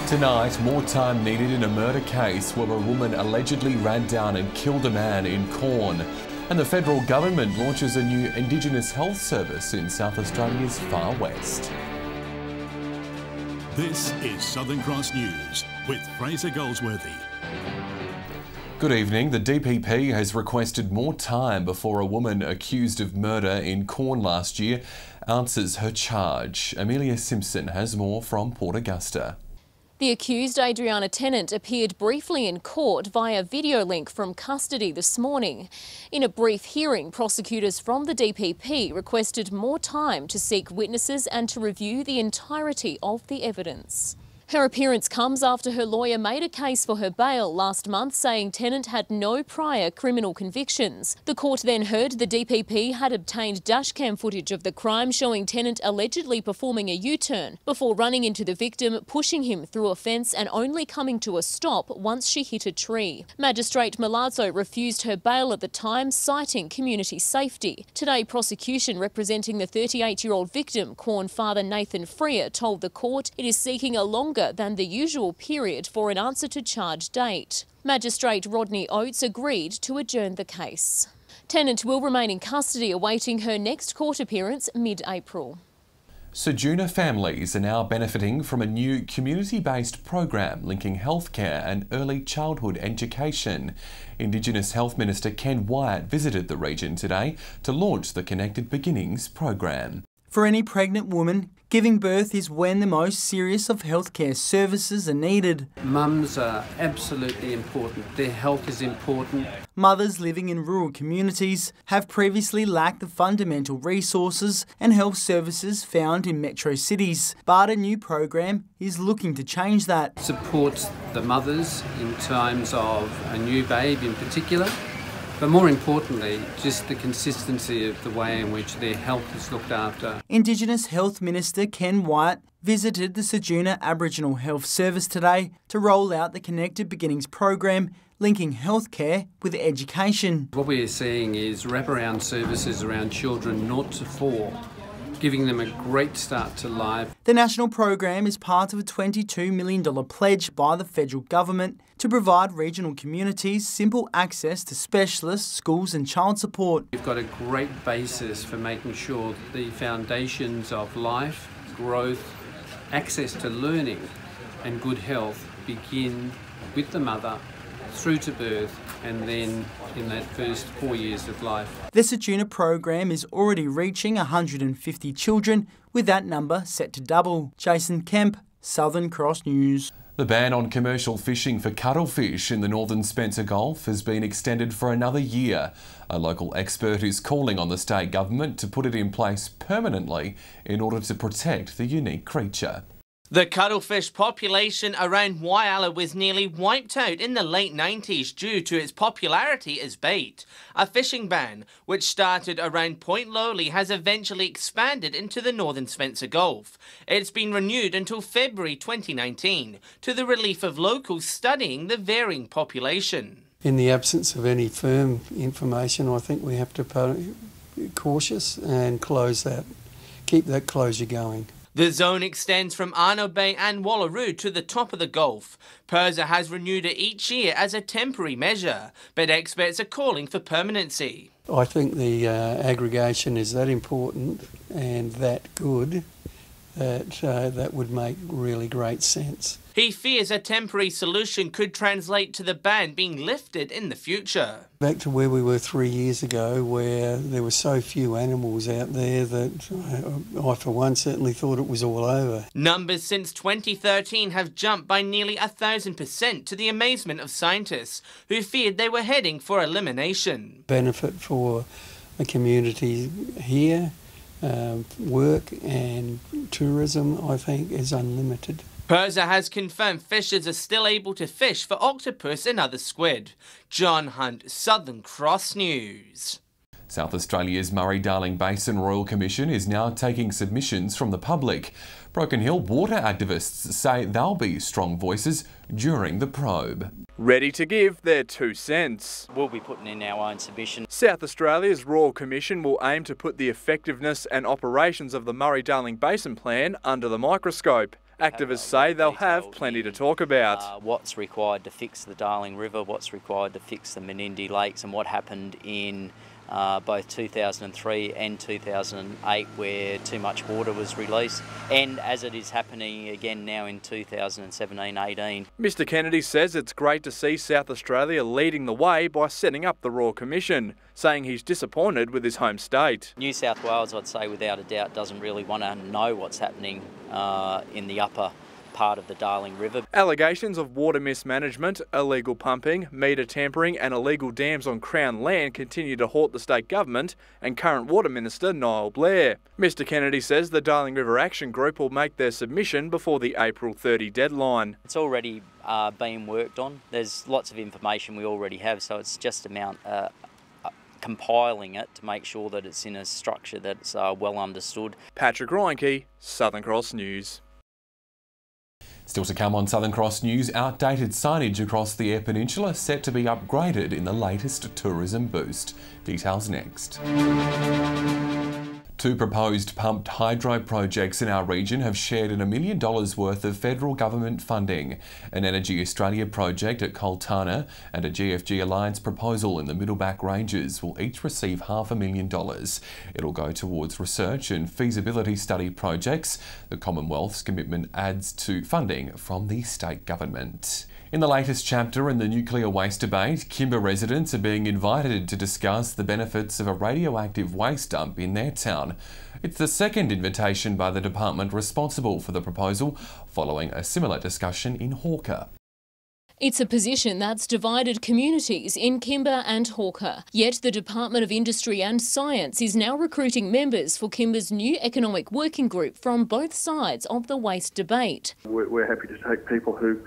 Tonight, more time needed in a murder case where a woman allegedly ran down and killed a man in Corn. And the federal government launches a new Indigenous health service in South Australia's far west. This is Southern Cross News with Fraser Goldsworthy. Good evening. The DPP has requested more time before a woman accused of murder in Corn last year answers her charge. Amelia Simpson has more from Port Augusta. The accused, Adriana Tennant, appeared briefly in court via video link from custody this morning. In a brief hearing, prosecutors from the DPP requested more time to seek witnesses and to review the entirety of the evidence. Her appearance comes after her lawyer made a case for her bail last month, saying Tennant had no prior criminal convictions. The court then heard the DPP had obtained dashcam footage of the crime showing Tennant allegedly performing a U-turn before running into the victim, pushing him through a fence and only coming to a stop once she hit a tree. Magistrate Milazzo refused her bail at the time, citing community safety. Today, prosecution representing the 38-year-old victim, Corn father Nathan Freer, told the court it is seeking a longer than the usual period for an answer to charge date. Magistrate Rodney Oates agreed to adjourn the case. Tennant will remain in custody awaiting her next court appearance mid-April. Ceduna families are now benefiting from a new community-based program linking healthcare and early childhood education. Indigenous Health Minister Ken Wyatt visited the region today to launch the Connected Beginnings program. For any pregnant woman, giving birth is when the most serious of healthcare services are needed. Mums are absolutely important. Their health is important. Mothers living in rural communities have previously lacked the fundamental resources and health services found in metro cities. But a new program is looking to change that. Supports the mothers in times of a new babe in particular. But more importantly, just the consistency of the way in which their health is looked after. Indigenous Health Minister Ken Wyatt visited the Ceduna Aboriginal Health Service today to roll out the Connected Beginnings program linking healthcare with education. What we are seeing is wraparound services around children 0 to 4, giving them a great start to life. The national program is part of a $22 million pledge by the federal government to provide regional communities simple access to specialists, schools and child support. We've got a great basis for making sure that the foundations of life, growth, access to learning and good health begin with the mother through to birth and then in that first 4 years of life. The Ceduna program is already reaching 150 children, with that number set to double. Jason Kemp, Southern Cross News. The ban on commercial fishing for cuttlefish in the northern Spencer Gulf has been extended for another year. A local expert is calling on the state government to put it in place permanently in order to protect the unique creature. The cuttlefish population around Whyalla was nearly wiped out in the late 90s due to its popularity as bait. A fishing ban, which started around Point Lowly, has eventually expanded into the northern Spencer Gulf. It's been renewed until February 2019, to the relief of locals studying the varying population. In the absence of any firm information, I think we have to be cautious and keep that closure going. The zone extends from Arno Bay and Wallaroo to the top of the Gulf. PIRSA has renewed it each year as a temporary measure, but experts are calling for permanency. I think the aggregation is that important and that good that would make really great sense. He fears a temporary solution could translate to the ban being lifted in the future. Back to where we were 3 years ago, where there were so few animals out there that I, for one, certainly thought it was all over. Numbers since 2013 have jumped by nearly 1,000% to the amazement of scientists who feared they were heading for elimination. Benefit for the community here, work and tourism, I think, is unlimited. PIRSA has confirmed fishers are still able to fish for octopus and other squid. John Hunt, Southern Cross News. South Australia's Murray-Darling Basin Royal Commission is now taking submissions from the public. Broken Hill water activists say they'll be strong voices during the probe. Ready to give their 2 cents. We'll be putting in our own submission. South Australia's Royal Commission will aim to put the effectiveness and operations of the Murray-Darling Basin Plan under the microscope. Activists say they'll have plenty to talk about. What's required to fix the Darling River, what's required to fix the Menindee Lakes, and what happened in both 2003 and 2008 where too much water was released, and as it is happening again now in 2017-18. Mr Kennedy says it's great to see South Australia leading the way by setting up the Royal Commission, saying he's disappointed with his home state. New South Wales, I'd say without a doubt, doesn't really want to know what's happening in the upper part of the Darling River. Allegations of water mismanagement, illegal pumping, meter tampering and illegal dams on Crown land continue to haunt the state government and current Water Minister Niall Blair. Mr Kennedy says the Darling River Action Group will make their submission before the April 30 deadline. It's already being worked on. There's lots of information we already have, so it's just compiling it to make sure that it's in a structure that's well understood. Patrick Reinke, Southern Cross News. Still to come on Southern Cross News, outdated signage across the Eyre Peninsula set to be upgraded in the latest tourism boost. Details next. Two proposed pumped hydro projects in our region have shared in $1 million worth of federal government funding. An Energy Australia project at Coltana and a GFG Alliance proposal in the Middleback Ranges will each receive $500,000. It'll go towards research and feasibility study projects. The Commonwealth's commitment adds to funding from the state government. In the latest chapter in the nuclear waste debate, Kimba residents are being invited to discuss the benefits of a radioactive waste dump in their town. It's the second invitation by the department responsible for the proposal, following a similar discussion in Hawker. It's a position that's divided communities in Kimba and Hawker. Yet the Department of Industry and Science is now recruiting members for Kimba's new economic working group from both sides of the waste debate. We're happy to take people who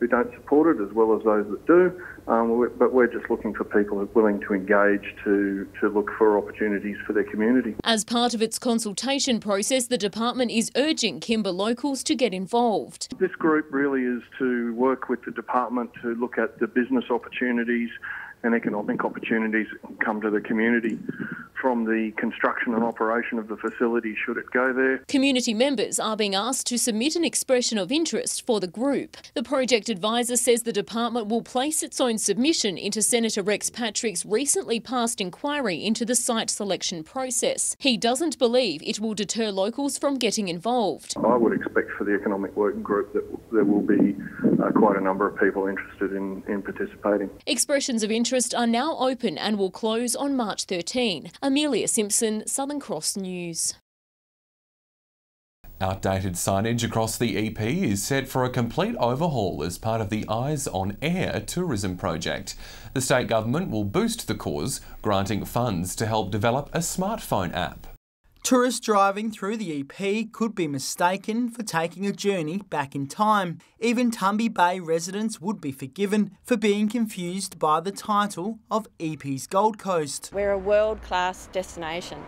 don't support it as well as those that do, but we're just looking for people who are willing to engage to look for opportunities for their community. As part of its consultation process, the department is urging Kimba locals to get involved. This group really is to work with the department to look at the business opportunities and economic opportunities that can come to the community from the construction and operation of the facility should it go there. Community members are being asked to submit an expression of interest for the group. The project advisor says the department will place its own submission into Senator Rex Patrick's recently passed inquiry into the site selection process. He doesn't believe it will deter locals from getting involved. I would expect for the economic working group that there will be quite a number of people interested in participating. Expressions of interest are now open and will close on March 13. Amelia Simpson, Southern Cross News. Outdated signage across the EP is set for a complete overhaul as part of the Eyes on Air tourism project. The state government will boost the cause, granting funds to help develop a smartphone app. Tourists driving through the EP could be mistaken for taking a journey back in time. Even Tumby Bay residents would be forgiven for being confused by the title of EP's Gold Coast. We're a world-class destination,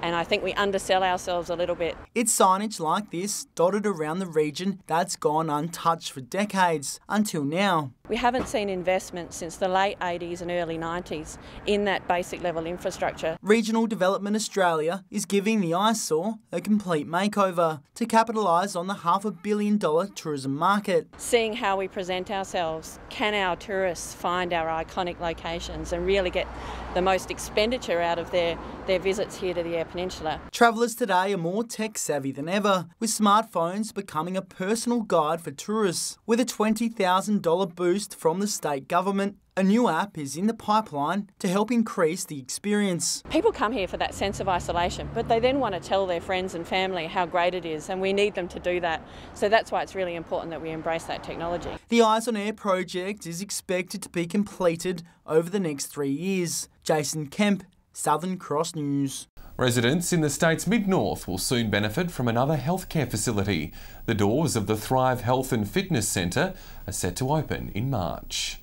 and I think we undersell ourselves a little bit. It's signage like this dotted around the region that's gone untouched for decades, until now. We haven't seen investment since the late 80s and early 90s in that basic level infrastructure. Regional Development Australia is giving the eyesore a complete makeover to capitalise on the $500 million tourism market. Seeing how we present ourselves, can our tourists find our iconic locations and really get the most expenditure out of their visits here to the Eyre Peninsula. Travellers today are more tech savvy than ever, with smartphones becoming a personal guide for tourists. With a $20,000 boost from the state government, a new app is in the pipeline to help increase the experience. People come here for that sense of isolation, but they then want to tell their friends and family how great it is, and we need them to do that. So that's why it's really important that we embrace that technology. The Eyes on Air project is expected to be completed over the next 3 years. Jason Kemp, Southern Cross News. Residents in the state's mid-north will soon benefit from another healthcare facility. The doors of the Thrive Health and Fitness Centre are set to open in March.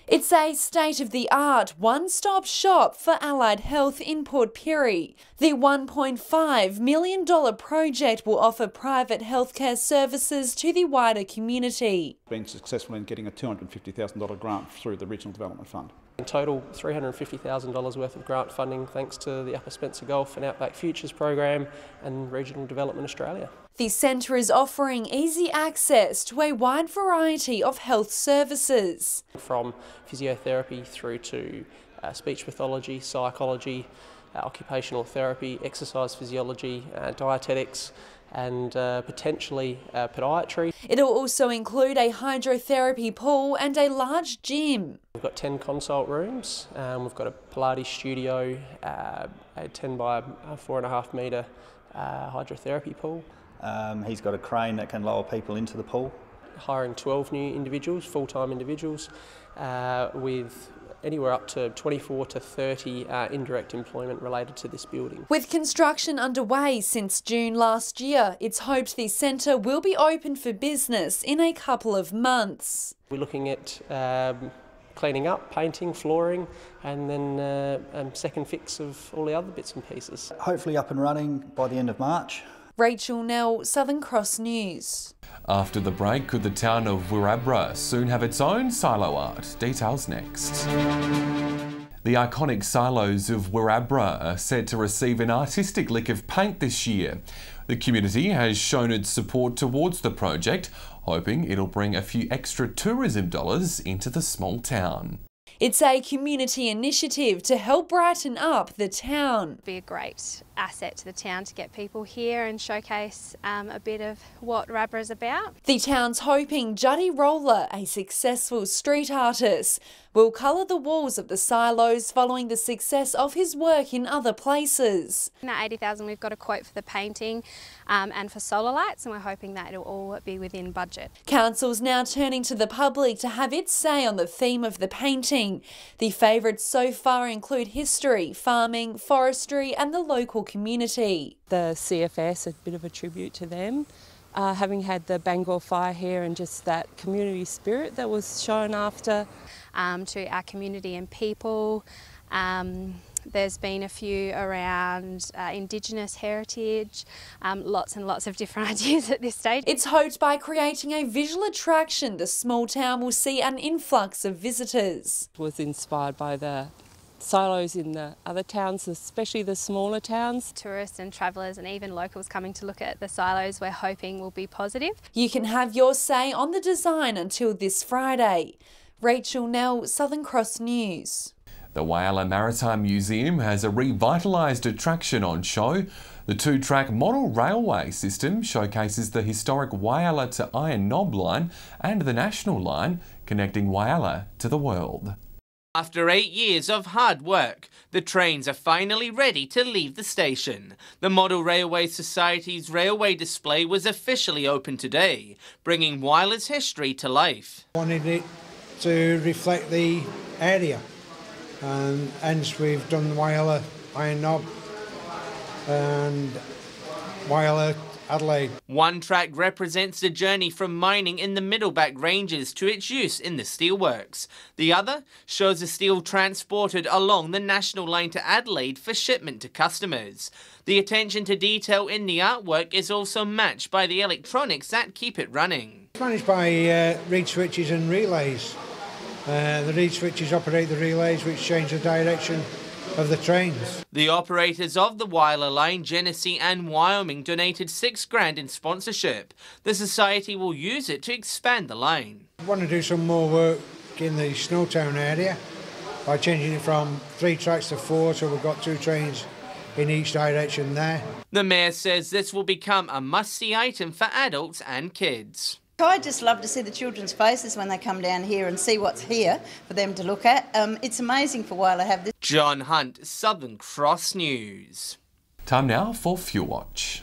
It's a state-of-the-art one-stop shop for allied health in Port Pirie. The $1.5 million project will offer private healthcare services to the wider community. Been successful in getting a $250,000 grant through the Regional Development Fund. In total, $350,000 worth of grant funding thanks to the Upper Spencer Gulf and Outback Futures program and Regional Development Australia. The centre is offering easy access to a wide variety of health services. From physiotherapy through to speech pathology, psychology, occupational therapy, exercise physiology, dietetics, and potentially podiatry. It'll also include a hydrotherapy pool and a large gym. We've got 10 consult rooms, we've got a Pilates studio, a 10 by 4.5 metre hydrotherapy pool. He's got a crane that can lower people into the pool. Hiring 12 new individuals, full-time individuals, with anywhere up to 24 to 30 indirect employment related to this building. With construction underway since June last year, it's hoped the centre will be open for business in a couple of months. We're looking at cleaning up, painting, flooring, and then second fix of all the other bits and pieces. Hopefully up and running by the end of March. Rachel Nell, Southern Cross News. After the break, could the town of Wirrabra soon have its own silo art? Details next. The iconic silos of Wirrabra are set to receive an artistic lick of paint this year. The community has shown its support towards the project, hoping it'll bring a few extra tourism dollars into the small town. It's a community initiative to help brighten up the town. Be a great asset to the town to get people here and showcase a bit of what Wirrabra is about. The town's hoping Juddy Roller, a successful street artist, will colour the walls of the silos following the success of his work in other places. In that $80,000 we've got a quote for the painting and for solar lights, and we're hoping that it'll all be within budget. Council's now turning to the public to have its say on the theme of the painting. The favourites so far include history, farming, forestry and the local community. The CFS, a bit of a tribute to them. Having had the Bangor fire here and just that community spirit that was shown after. To our community and people. There's been a few around Indigenous heritage, lots and lots of different ideas at this stage. It's hoped by creating a visual attraction, the small town will see an influx of visitors. It was inspired by the silos in the other towns, especially the smaller towns. Tourists and travellers and even locals coming to look at the silos we're hoping will be positive. You can have your say on the design until this Friday. Rachel Nell, Southern Cross News. The Whyalla Maritime Museum has a revitalised attraction on show. The two-track model railway system showcases the historic Whyalla to Iron Knob line and the national line connecting Whyalla to the world. After 8 years of hard work, the trains are finally ready to leave the station. The Model Railway Society's railway display was officially opened today, bringing Whyalla's history to life. Wanted it to reflect the area, and hence we've done Whyalla, Iron Knob and Whyalla, Adelaide. One track represents the journey from mining in the Middleback Ranges to its use in the steelworks. The other shows the steel transported along the national line to Adelaide for shipment to customers. The attention to detail in the artwork is also matched by the electronics that keep it running. It's managed by reed switches and relays. The reed switches operate the relays which change the direction of the trains. The operators of the Whyalla line, Genesee and Wyoming, donated $6,000 in sponsorship. The society will use it to expand the line. I want to do some more work in the Snowtown area by changing it from 3 tracks to 4, so we've got 2 trains in each direction there. The Mayor says this will become a must-see item for adults and kids. I just love to see the children's faces when they come down here and see what's here for them to look at. It's amazing for Whyalla to have this. John Hunt, Southern Cross News. Time now for Fuel Watch.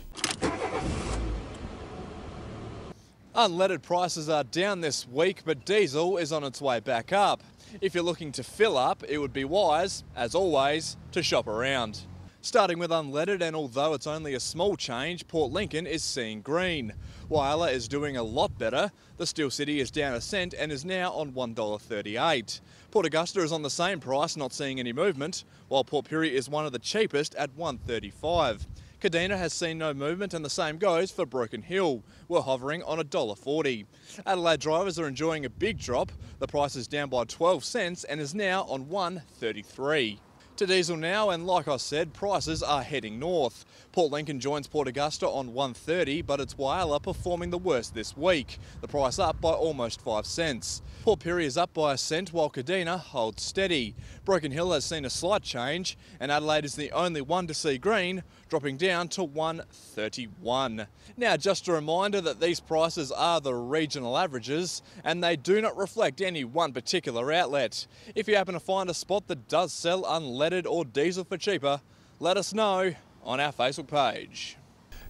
Unleaded prices are down this week, but diesel is on its way back up. If you're looking to fill up, it would be wise, as always, to shop around. Starting with unleaded, and although it's only a small change, Port Lincoln is seeing green. Whyalla is doing a lot better. The Steel City is down a cent and is now on $1.38. Port Augusta is on the same price, not seeing any movement, while Port Pirie is one of the cheapest at $1.35. Kadina has seen no movement, and the same goes for Broken Hill. We're hovering on $1.40. Adelaide drivers are enjoying a big drop. The price is down by 12 cents and is now on $1.33. To diesel now, and like I said, prices are heading north. Port Lincoln joins Port Augusta on 1.30, but it's Whyalla performing the worst this week. The price up by almost 5 cents. Port Pirie is up by a cent, while Kadina holds steady. Broken Hill has seen a slight change, and Adelaide is the only one to see green, dropping down to 1.31. Now, just a reminder that these prices are the regional averages, and they do not reflect any one particular outlet. If you happen to find a spot that does sell unleaded or diesel for cheaper, let us know on our Facebook page.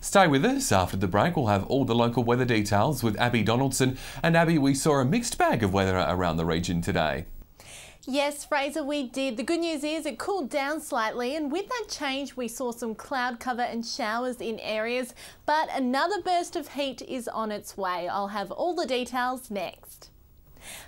Stay with us. After the break, we'll have all the local weather details with Abby Donaldson. And Abby, we saw a mixed bag of weather around the region today. Yes, Fraser, we did. The good news is it cooled down slightly, and with that change we saw some cloud cover and showers in areas, but another burst of heat is on its way. I'll have all the details next.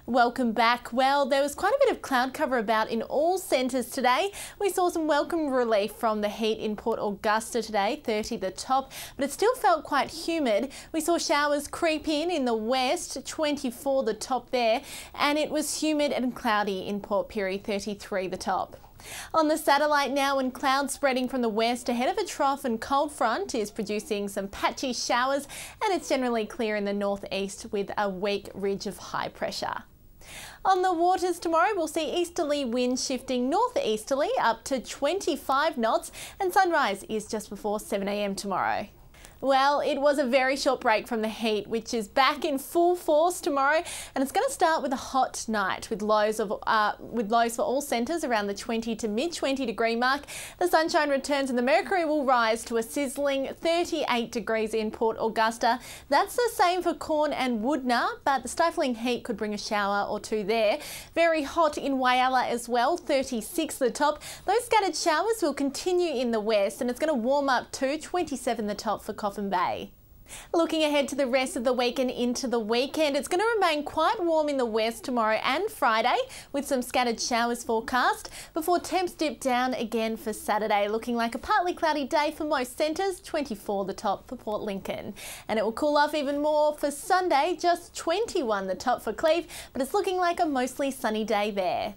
Welcome back. Well, there was quite a bit of cloud cover about in all centres today. We saw some welcome relief from the heat in Port Augusta today, 30 the top, but it still felt quite humid. We saw showers creep in the west, 24 the top there, and it was humid and cloudy in Port Pirie, 33 the top. On the satellite now, and clouds spreading from the west ahead of a trough and cold front is producing some patchy showers, and it's generally clear in the northeast with a weak ridge of high pressure. On the waters tomorrow, we'll see easterly winds shifting northeasterly up to 25 knots, and sunrise is just before 7 a.m. tomorrow. Well, it was a very short break from the heat, which is back in full force tomorrow, and it's going to start with a hot night with lows for all centres around the 20 to mid-20 degree mark. The sunshine returns and the mercury will rise to a sizzling 38 degrees in Port Augusta. That's the same for Corn and Woodna, but the stifling heat could bring a shower or two there. Very hot in Whyalla as well, 36 the top. Those scattered showers will continue in the west, and it's going to warm up to 27 the top for Coffin Bay. Looking ahead to the rest of the week and into the weekend, it's going to remain quite warm in the west tomorrow and Friday with some scattered showers forecast before temps dip down again for Saturday, looking like a partly cloudy day for most centres, 24 the top for Port Lincoln. And it will cool off even more for Sunday, just 21 the top for Cleve, but it's looking like a mostly sunny day there.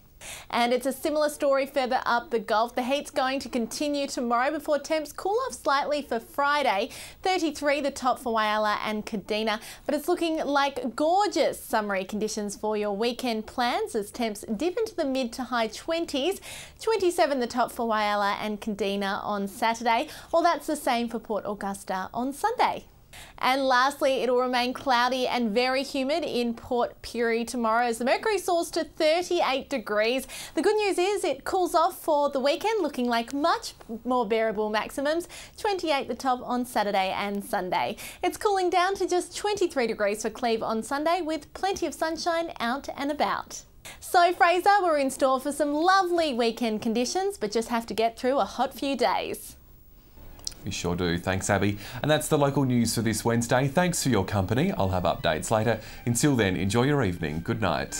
And it's a similar story further up the Gulf. The heat's going to continue tomorrow before temps cool off slightly for Friday. 33 the top for Whyalla and Kadina, but it's looking like gorgeous summery conditions for your weekend plans as temps dip into the mid to high 20s. 27 the top for Whyalla and Kadina on Saturday. Well, that's the same for Port Augusta on Sunday. And lastly, it'll remain cloudy and very humid in Port Pirie tomorrow as the mercury soars to 38 degrees. The good news is it cools off for the weekend, looking like much more bearable maximums, 28 the top on Saturday and Sunday. It's cooling down to just 23 degrees for Cleve on Sunday with plenty of sunshine out and about. So Fraser, we're in store for some lovely weekend conditions, but just have to get through a hot few days. We sure do. Thanks, Abby. And that's the local news for this Wednesday. Thanks for your company. I'll have updates later. Until then, enjoy your evening. Good night.